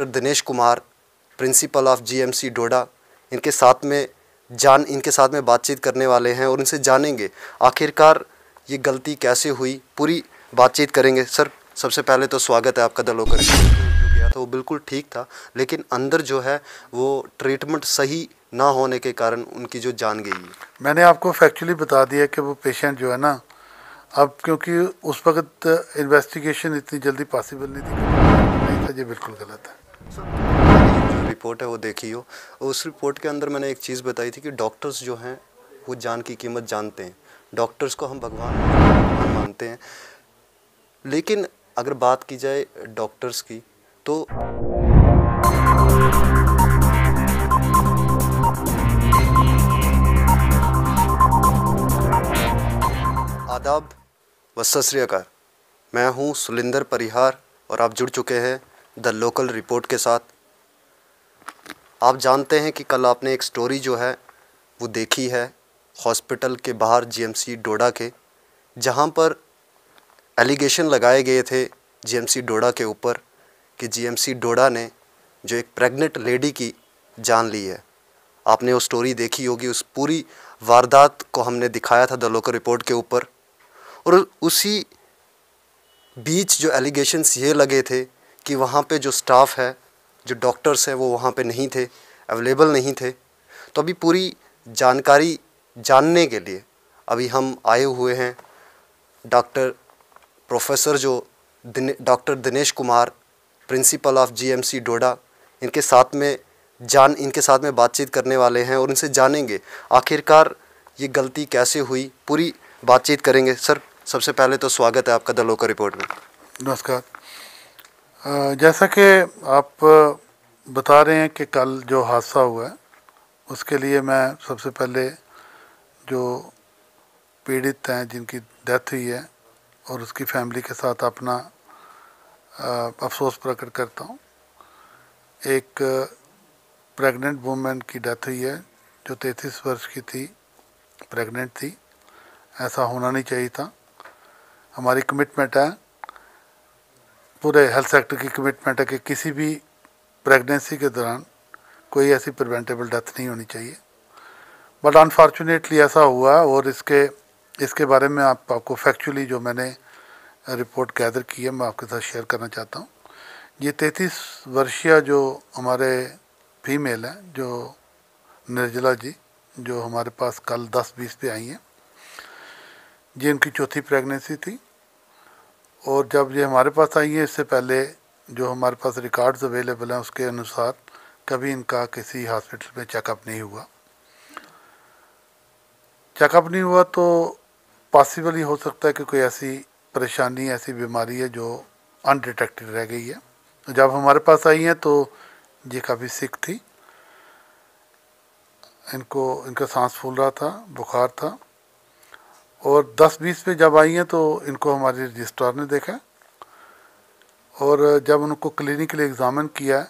Dinesh Kumar, principal of GMC Doda, इनके साथ में बातचीत करने वाले हैं और इनसे जानेंगे आखिरकार ये गलती कैसे हुई, पूरी बातचीत करेंगे। सर, सबसे पहले तो स्वागत है आपका। दलों का जो गया था वो बिल्कुल ठीक था, लेकिन अंदर जो है वो ट्रीटमेंट सही ना होने के कारण उनकी जो जान गई है। मैंने आपको फैक्चुअली बता दिया कि वो पेशेंट जो है ना, अब क्योंकि उस वक्त इन्वेस्टिगेशन इतनी जल्दी पॉसिबल नहीं थी, ये बिल्कुल गलत है। जो रिपोर्ट है वो देखी हो, उस रिपोर्ट के अंदर मैंने एक चीज़ बताई थी कि डॉक्टर्स जो हैं वो जान की कीमत जानते हैं। डॉक्टर्स को हम भगवान मानते हैं, लेकिन अगर बात की जाए डॉक्टर्स की तो आदाब व सत श्री अकाल। मैं हूं सुलिंदर परिहार और आप जुड़ चुके हैं द लोकल रिपोर्ट के साथ। आप जानते हैं कि कल आपने एक स्टोरी जो है वो देखी है हॉस्पिटल के बाहर जीएमसी डोडा के, जहां पर एलिगेशन लगाए गए थे जीएमसी डोडा के ऊपर कि जीएमसी डोडा ने जो एक प्रेग्नेंट लेडी की जान ली है। आपने वो स्टोरी देखी होगी। उस पूरी वारदात को हमने दिखाया था द लोकल रिपोर्ट के ऊपर, और उसी बीच जो एलिगेशंस ये लगे थे कि वहाँ पे जो स्टाफ है, जो डॉक्टर्स हैं, वो वहाँ पे नहीं थे, अवेलेबल नहीं थे। तो अभी पूरी जानकारी जानने के लिए अभी हम आए हुए हैं doctor Dinesh Kumar, principal of GMC Doda, इनके साथ में बातचीत करने वाले हैं और इनसे जानेंगे आखिरकार ये गलती कैसे हुई, पूरी बातचीत करेंगे। सर, सबसे पहले तो स्वागत है आपका द लोकल रिपोर्ट में। नमस्कार। जैसा कि आप बता रहे हैं कि कल जो हादसा हुआ है, उसके लिए मैं सबसे पहले जो पीड़ित हैं, जिनकी डेथ हुई है, और उसकी फैमिली के साथ अपना अफसोस प्रकट करता हूँ। एक प्रेग्नेंट वुमेन की डेथ हुई है जो 33 वर्ष की थी, प्रेग्नेंट थी। ऐसा होना नहीं चाहिए था। हमारी कमिटमेंट है, पूरे हेल्थ सेक्टर की कमिटमेंट है कि किसी भी प्रेगनेंसी के दौरान कोई ऐसी प्रिवेंटेबल डेथ नहीं होनी चाहिए। बट अनफॉर्चुनेटली ऐसा हुआ, और इसके बारे में आपको फैक्चुअली जो मैंने रिपोर्ट गैदर की है, मैं आपके साथ शेयर करना चाहता हूँ। ये 33 वर्षीय जो हमारे फीमेल हैं, जो निर्जला जी, जो हमारे पास कल 10-20 पे आई हैं, जिनकी चौथी प्रेगनेंसी थी। और जब ये हमारे पास आई है, इससे पहले जो हमारे पास रिकॉर्ड्स अवेलेबल हैं, उसके अनुसार कभी इनका किसी हॉस्पिटल में चेकअप नहीं हुआ। चेकअप नहीं हुआ तो पॉसिबल हो सकता है कि कोई ऐसी परेशानी, ऐसी बीमारी है जो अनडिटेक्टेड रह गई है। जब हमारे पास आई हैं तो ये काफ़ी सिक थी। इनका सांस फूल रहा था, बुखार था। और 10-20 पे जब आई हैं तो इनको हमारे रजिस्ट्रार ने देखा, और जब उनको क्लिनिकली एग्ज़ामिन किया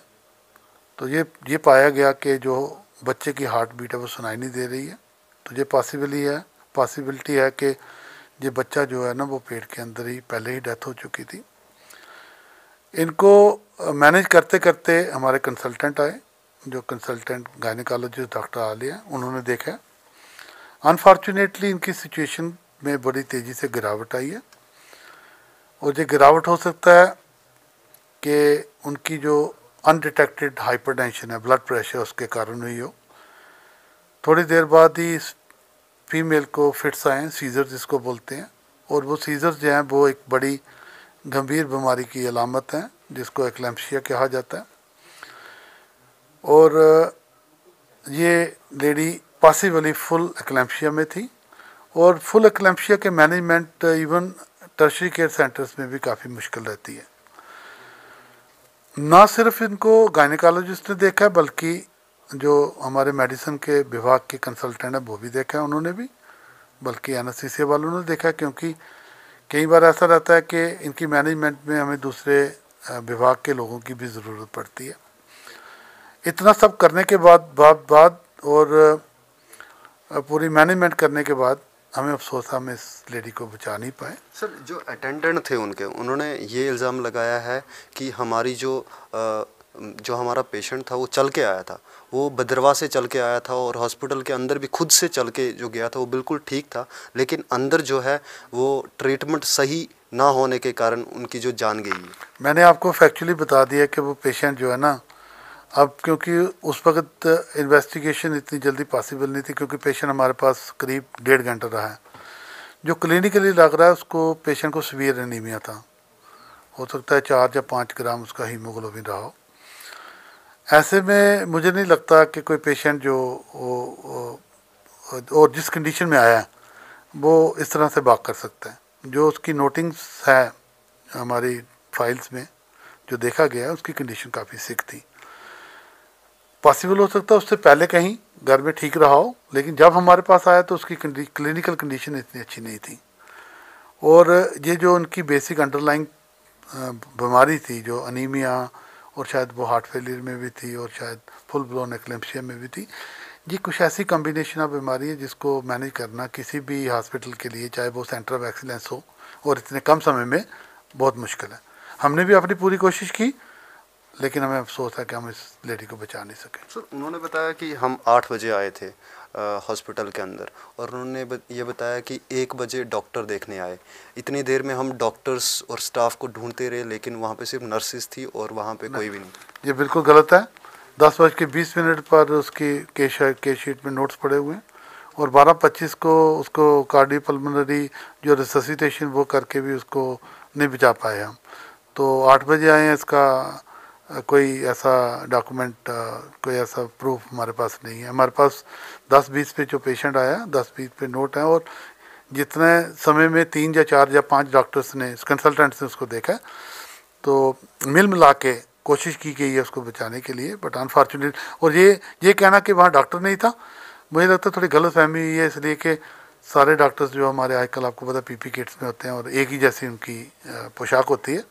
तो ये पाया गया कि जो बच्चे की हार्ट बीट है वो सुनाई नहीं दे रही है। तो ये पॉसिबिलिटी है कि ये बच्चा जो है ना, वो पेट के अंदर ही पहले ही डेथ हो चुकी थी। इनको मैनेज करते करते हमारे कंसल्टेंट आए, जो कंसल्टेंट गायनेकोलॉजिस्ट डॉक्टर आलिया, उन्होंने देखा। अनफॉर्चुनेटली इनकी सिचुएशन में बड़ी तेज़ी से गिरावट आई है, और ये गिरावट हो सकता है कि उनकी जो अनडिटेक्टेड हाइपरटेंशन है, ब्लड प्रेशर, उसके कारण हुई हो। थोड़ी देर बाद ही फीमेल को फिट्स आए, सीजर जिसको बोलते हैं, और वो सीजर्स जो हैं वो एक बड़ी गंभीर बीमारी की अलामत हैं, जिसको एक्लैम्पसिया कहा जाता है। और ये लेडी पॉसिबली फुल एक्लैम्पसिया में थी, और फुल एक्लैम्पसिया के management even tertiary care centres में भी काफ़ी मुश्किल रहती है। ना सिर्फ इनको गायनेकोलॉजिस्ट ने देखा है, बल्कि जो हमारे मेडिसिन के विभाग के कंसल्टेंट हैं वो भी देखा है उन्होंने भी, बल्कि एनेस्थीसिया वालों ने देखा। क्योंकि कई बार ऐसा रहता है कि इनकी मैनेजमेंट में हमें दूसरे विभाग के लोगों की भी ज़रूरत पड़ती है। इतना सब करने के बाद और पूरी मैनेजमेंट करने के बाद हमें अफसोस, हम इस लेडी को बचा नहीं पाए। सर, जो अटेंडेंट थे उन्होंने ये इल्ज़ाम लगाया है कि हमारी जो जो हमारा पेशेंट था वो चल के आया था, वो भद्रवाह से चल के आया था और हॉस्पिटल के अंदर भी खुद से चल के जो गया था वो बिल्कुल ठीक था, लेकिन अंदर जो है वो ट्रीटमेंट सही ना होने के कारण उनकी जो जान गई है। मैंने आपको फैक्चुअली बता दिया कि वो पेशेंट जो है ना, अब क्योंकि उस वक्त इन्वेस्टिगेशन इतनी जल्दी पॉसिबल नहीं थी, क्योंकि पेशेंट हमारे पास करीब 1.5 घंटा रहा है। जो क्लिनिकली लग रहा है उसको पेशेंट को सीवियर एनीमिया था, हो सकता है 4 या 5 ग्राम उसका हीमोग्लोबिन रहा हो। ऐसे में मुझे नहीं लगता कि कोई पेशेंट जो और जिस कंडीशन में आया है वो इस तरह से बात कर सकता है। जो उसकी नोटिंग्स है हमारी फाइल्स में जो देखा गया है, उसकी कंडीशन काफ़ी सिक थी। पॉसिबल हो सकता है उससे पहले कहीं घर में ठीक रहा हो, लेकिन जब हमारे पास आया तो उसकी क्लिनिकल कंडीशन इतनी अच्छी नहीं थी। और ये जो उनकी बेसिक अंडरलाइंग बीमारी थी, जो अनीमिया, और शायद वो हार्ट फेलियर में भी थी और शायद फुल ब्लोन एक्लेम्पसिया में भी थी, ये कुछ ऐसी कम्बिनेशन ऑफ बीमारी है जिसको मैनेज करना किसी भी हॉस्पिटल के लिए, चाहे वो सेंटर ऑफ एक्सीलेंस हो और इतने कम समय में, बहुत मुश्किल है। हमने भी अपनी पूरी कोशिश की, लेकिन हमें अफसोस है कि हम इस लेडी को बचा नहीं सके। सर, उन्होंने बताया कि हम 8 बजे आए थे हॉस्पिटल के अंदर, और उन्होंने ये बताया कि 1 बजे डॉक्टर देखने आए। इतनी देर में हम डॉक्टर्स और स्टाफ को ढूंढते रहे, लेकिन वहाँ पे सिर्फ नर्सिस थी और वहाँ पे कोई भी नहीं। ये बिल्कुल गलत है। 10:20 पर उसकी केस शीट में नोट्स पड़े हुए हैं, और 12:25 को उसको कार्डियोपल्मोनरी जो रिससिटेशन वो करके भी उसको नहीं बचा पाए हम। तो 8 बजे आए हैं, इसका कोई ऐसा डॉक्यूमेंट, कोई ऐसा प्रूफ हमारे पास नहीं है। हमारे पास 10:20 पे जो पेशेंट आया, 10:20 पे नोट है, और जितने समय में 3 या 4 या 5 डॉक्टर्स ने, कंसल्टेंट्स ने उसको देखा, तो मिल मिला के कोशिश की गई है उसको बचाने के लिए, बट अनफॉर्चुनेट। और ये कहना कि वहाँ डॉक्टर नहीं था, मुझे लगता है थोड़ी गलत फहमी हुई है, इसलिए कि सारे डॉक्टर्स जो हमारे आजकल आपको पता पीपी किट्स में होते हैं और एक ही जैसी उनकी पोशाक होती है,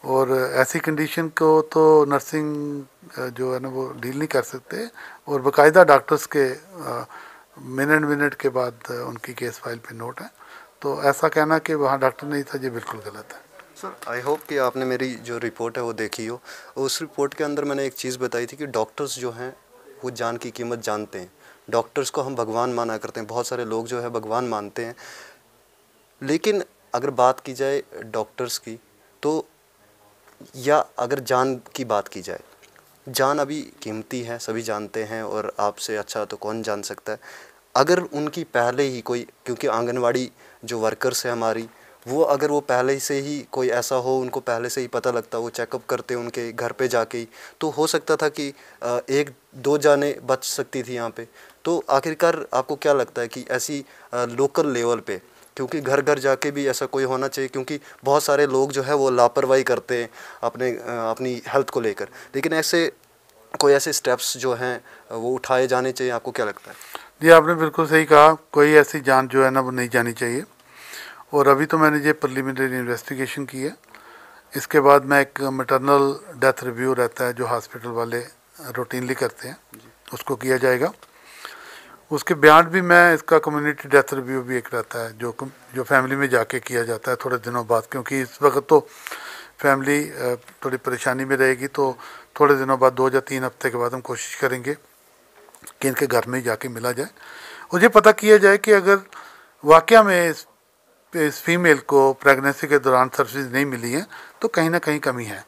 और ऐसी कंडीशन को तो नर्सिंग जो है ना वो डील नहीं कर सकते, और बाकायदा डॉक्टर्स के मिनट के बाद उनकी केस फाइल पे नोट है। तो ऐसा कहना कि वहाँ डॉक्टर नहीं था, ये बिल्कुल गलत है। सर, आई होप कि आपने मेरी जो रिपोर्ट है वो देखी हो। उस रिपोर्ट के अंदर मैंने एक चीज़ बताई थी कि डॉक्टर्स जो हैं वो जान की कीमत जानते हैं। डॉक्टर्स को हम भगवान माना करते हैं, बहुत सारे लोग जो है भगवान मानते हैं, लेकिन अगर बात की जाए डॉक्टर्स की, तो या अगर जान की बात की जाए, जान अभी कीमती है, सभी जानते हैं, और आपसे अच्छा तो कौन जान सकता है। अगर उनकी पहले ही कोई, क्योंकि आंगनवाड़ी जो वर्कर्स है हमारी, वो अगर वो पहले से ही कोई ऐसा हो, उनको पहले से ही पता लगता, वो चेकअप करते उनके घर पे जाके ही, तो हो सकता था कि 1-2 जानें बच सकती थी यहाँ पे। तो आखिरकार आपको क्या लगता है कि ऐसी लोकल लेवल पे, क्योंकि घर घर जाके भी ऐसा कोई होना चाहिए, क्योंकि बहुत सारे लोग जो है वो लापरवाही करते हैं अपनी हेल्थ को लेकर, लेकिन ऐसे कोई ऐसे स्टेप्स जो हैं वो उठाए जाने चाहिए, आपको क्या लगता है? जी, आपने बिल्कुल सही कहा, कोई ऐसी जान जो है ना वो नहीं जानी चाहिए। और अभी तो मैंने ये प्रिलिमिनरी इन्वेस्टिगेशन की है, इसके बाद मैं एक मैटरनल डेथ रिव्यू रहता है जो हॉस्पिटल वाले रूटीनली करते हैं, उसको किया जाएगा। उसके बयान भी मैं, इसका कम्युनिटी डेथ रिव्यू भी एक रहता है जो फैमिली में जाके किया जाता है थोड़े दिनों बाद, क्योंकि इस वक्त तो फैमिली थोड़ी परेशानी में रहेगी, तो थोड़े दिनों बाद 2 या 3 हफ्ते के बाद हम कोशिश करेंगे कि इनके घर में ही जाके मिला जाए और ये पता किया जाए कि अगर वाकया में इस फीमेल को प्रेगनेंसी के दौरान सर्विस नहीं मिली है तो कहीं ना कहीं कमी है।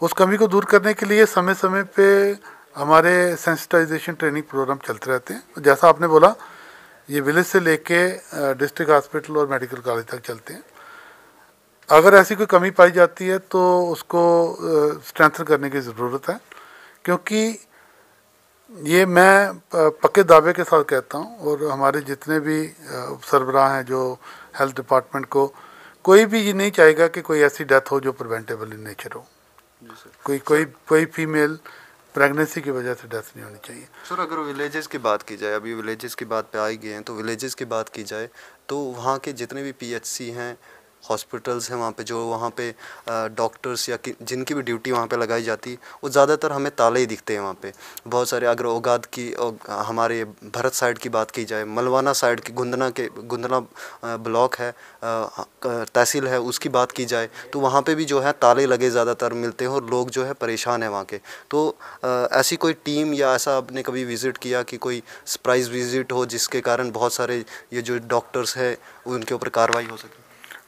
उस कमी को दूर करने के लिए समय समय पे हमारे सेंसिटाइजेशन ट्रेनिंग प्रोग्राम चलते रहते हैं। जैसा आपने बोला, ये विलेज से लेके डिस्ट्रिक्ट हॉस्पिटल और मेडिकल कॉलेज तक चलते हैं। अगर ऐसी कोई कमी पाई जाती है तो उसको स्ट्रेंथन करने की ज़रूरत है, क्योंकि ये मैं पक्के दावे के साथ कहता हूँ, और हमारे जितने भी सरबराह हैं जो हेल्थ डिपार्टमेंट को, कोई भी ये नहीं चाहेगा कि कोई ऐसी डेथ हो जो प्रिवेंटेबल इन नेचर हो। कोई फीमेल प्रेगनेंसी की वजह से डेथ नहीं होनी चाहिए। सर, अगर विलेजेस की बात की जाए, अभी विलेजेस की बात पे आ ही गए हैं, तो विलेजेस की बात की जाए तो वहाँ के जितने भी पीएचसी हैं हॉस्पिटल्स हैं वहाँ पे, जो वहाँ पे डॉक्टर्स या जिनकी भी ड्यूटी वहाँ पे लगाई जाती है, वो ज़्यादातर हमें ताले ही दिखते हैं वहाँ पे। बहुत सारे, अगर ओगाद की हमारे भरत साइड की बात की जाए, मलवाना साइड की गुंदना ब्लॉक है, तहसील है, उसकी बात की जाए तो वहाँ पे भी जो है ताले लगे ज़्यादातर मिलते हैं और लोग जो है परेशान है वहाँ के। तो ऐसी कोई टीम या ऐसा आपने कभी विज़िट किया कि कोई सरप्राइज़ विज़िट हो जिसके कारण बहुत सारे ये जो डॉक्टर्स है उनके ऊपर कार्रवाई हो सके?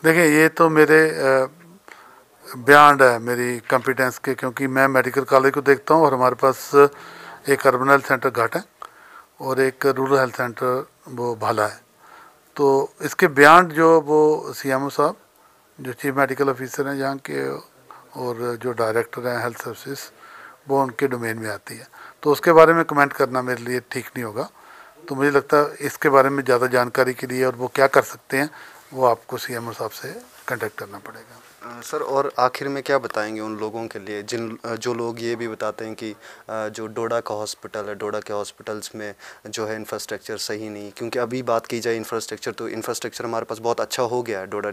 देखिए, ये तो मेरे बियॉन्ड है मेरी कॉम्पिटेंस के, क्योंकि मैं मेडिकल कॉलेज को देखता हूँ और हमारे पास एक अर्बन हेल्थ सेंटर घाट है और एक रूरल हेल्थ सेंटर वो भाला है। तो इसके बियॉन्ड जो वो CMO साहब जो चीफ मेडिकल ऑफिसर हैं यहाँ के और जो डायरेक्टर हैं हेल्थ सर्विसेज, वो उनके डोमेन में आती है। तो उसके बारे में कमेंट करना मेरे लिए ठीक नहीं होगा। तो मुझे लगता है इसके बारे में ज़्यादा जानकारी के लिए और वो क्या कर सकते हैं वो आपको CMO साहब से कांटेक्ट करना पड़ेगा। सर, और आखिर में क्या बताएंगे उन लोगों के लिए जो लोग ये भी बताते हैं कि जो डोडा का हॉस्पिटल है, डोडा के हॉस्पिटल्स में जो है इंफ्रास्ट्रक्चर सही नहीं, क्योंकि अभी बात की जाए इंफ्रास्ट्रक्चर तो इंफ्रास्ट्रक्चर हमारे पास बहुत अच्छा हो गया है डोडा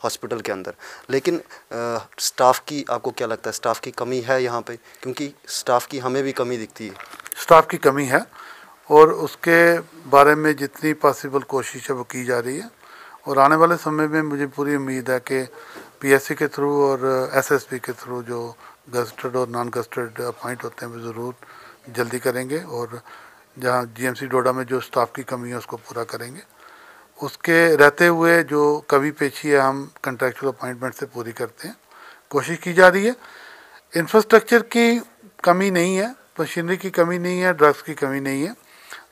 हॉस्पिटल के अंदर, लेकिन स्टाफ की, आपको क्या लगता है स्टाफ की कमी है यहाँ पे? क्योंकि स्टाफ की हमें भी कमी दिखती है। स्टाफ की कमी है और उसके बारे में जितनी पॉसिबल कोशिश है वो की जा रही है और आने वाले समय में मुझे पूरी उम्मीद है कि PSC के थ्रू और SSP के थ्रू जो गजटेड और नॉन गजटेड अपॉइंट होते हैं वो ज़रूर जल्दी करेंगे और जहाँ GMC डोडा में जो स्टाफ की कमी है उसको पूरा करेंगे। उसके रहते हुए जो कमी पेशी है हम कंट्रैक्चुअल अपॉइंटमेंट से पूरी करते हैं, कोशिश की जा रही है। इंफ्रास्ट्रक्चर की कमी नहीं है, मशीनरी की कमी नहीं है, ड्रग्स की कमी नहीं है।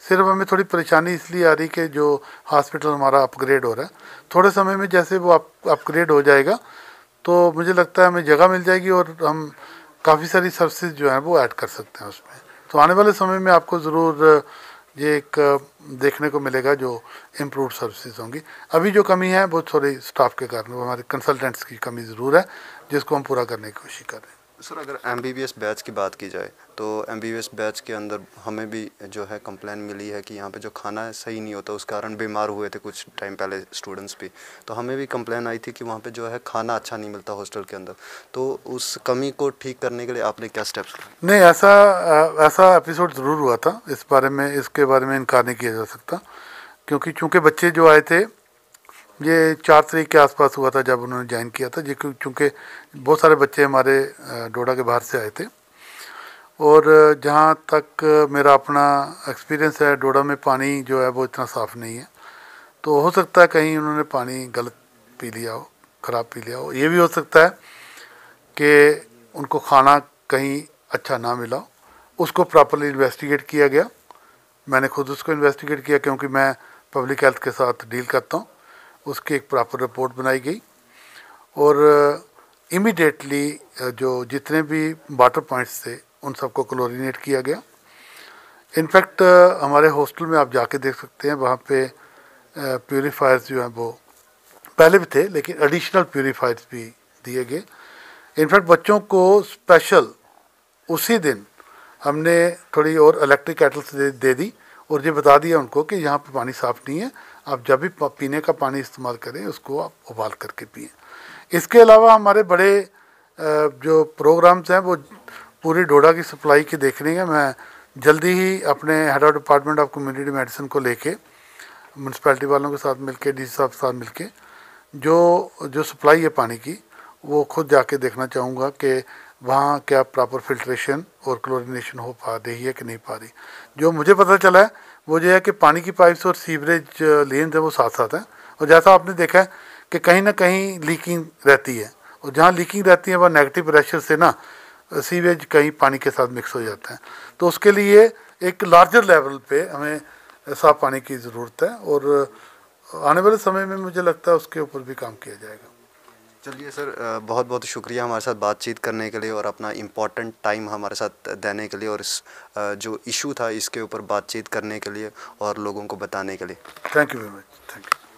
सिर्फ हमें थोड़ी परेशानी इसलिए आ रही कि जो हॉस्पिटल हमारा अपग्रेड हो रहा है, थोड़े समय में जैसे वो अपग्रेड हो जाएगा तो मुझे लगता है हमें जगह मिल जाएगी और हम काफ़ी सारी सर्विसेज जो हैं वो ऐड कर सकते हैं उसमें। तो आने वाले समय में आपको ज़रूर ये एक देखने को मिलेगा जो इम्प्रूव सर्विसेज होंगी। अभी जो कमी है वो थोड़ी स्टाफ के कारण, वो हमारे कंसल्टेंट्स की कमी ज़रूर है जिसको हम पूरा करने की कोशिश कर रहे हैं। सर, अगर MBBS बैच की बात की जाए तो MBBS बैच के अंदर हमें भी जो है कंप्लेन मिली है कि यहाँ पे जो खाना है सही नहीं होता, उस कारण बीमार हुए थे कुछ टाइम पहले स्टूडेंट्स भी। तो हमें भी कंप्लेन आई थी कि वहाँ पे जो है खाना अच्छा नहीं मिलता हॉस्टल के अंदर। तो उस कमी को ठीक करने के लिए आपने क्या स्टेप्स लिए? नहीं, ऐसा एपिसोड ज़रूर हुआ था। इसके बारे में इनकार नहीं किया जा सकता, क्योंकि चूँकि बच्चे जो आए थे ये 4 तारीख के आसपास हुआ था जब उन्होंने ज्वाइन किया था। जी, चूँकि बहुत सारे बच्चे हमारे डोडा के बाहर से आए थे और जहाँ तक मेरा अपना एक्सपीरियंस है, डोडा में पानी जो है वो इतना साफ़ नहीं है। तो हो सकता है कहीं उन्होंने पानी गलत पी लिया हो, ख़राब पी लिया हो। ये भी हो सकता है कि उनको खाना कहीं अच्छा ना मिला हो। उसको प्रॉपरली इन्वेस्टिगेट किया गया। मैंने खुद उसको इन्वेस्टिगेट किया क्योंकि मैं पब्लिक हेल्थ के साथ डील करता हूँ। उसकी एक प्रॉपर रिपोर्ट बनाई गई और इमीडिएटली जो जितने भी वाटर पॉइंट्स थे उन सबको क्लोरीनेट किया गया। इनफैक्ट हमारे हॉस्टल में आप जाके देख सकते हैं, वहाँ पे प्यूरीफायर्स जो हैं वो पहले भी थे लेकिन एडिशनल प्यूरीफायर्स भी दिए गए। इनफैक्ट बच्चों को स्पेशल उसी दिन हमने थोड़ी और इलेक्ट्रिक केटल्स दे दी और ये बता दिया उनको कि यहाँ पे पानी साफ़ नहीं है, आप जब भी पीने का पानी इस्तेमाल करें उसको आप उबाल करके पिएं। इसके अलावा हमारे बड़े जो प्रोग्राम्स हैं वो पूरी डोडा की सप्लाई की देखने हैं। मैं जल्दी ही अपने head of department of community medicine को लेके म्यूनसिपैलिटी वालों के साथ मिलके, DC साहब के साथ मिलके जो सप्लाई है पानी की वो खुद जाके देखना चाहूँगा कि वहाँ क्या प्रॉपर फिल्ट्रेशन और क्लोरिनेशन हो पा रही है कि नहीं पा रही। जो मुझे पता चला है वो ये है कि पानी की पाइप्स और सीवरेज लेन्स है वो साथ साथ हैं और जैसा आपने देखा है कि कहीं ना कहीं लीकिंग रहती है और जहाँ लीकिंग रहती है वह नेगेटिव प्रेशर से ना सीवेज कहीं पानी के साथ मिक्स हो जाता है। तो उसके लिए एक लार्जर लेवल पे हमें साफ पानी की ज़रूरत है और आने वाले समय में मुझे लगता है उसके ऊपर भी काम किया जाएगा। चलिए सर, बहुत बहुत शुक्रिया हमारे साथ बातचीत करने के लिए और अपना इम्पोर्टेंट टाइम हमारे साथ देने के लिए और इस जो इशू था इसके ऊपर बातचीत करने के लिए और लोगों को बताने के लिए। Thank you very much. Thank you.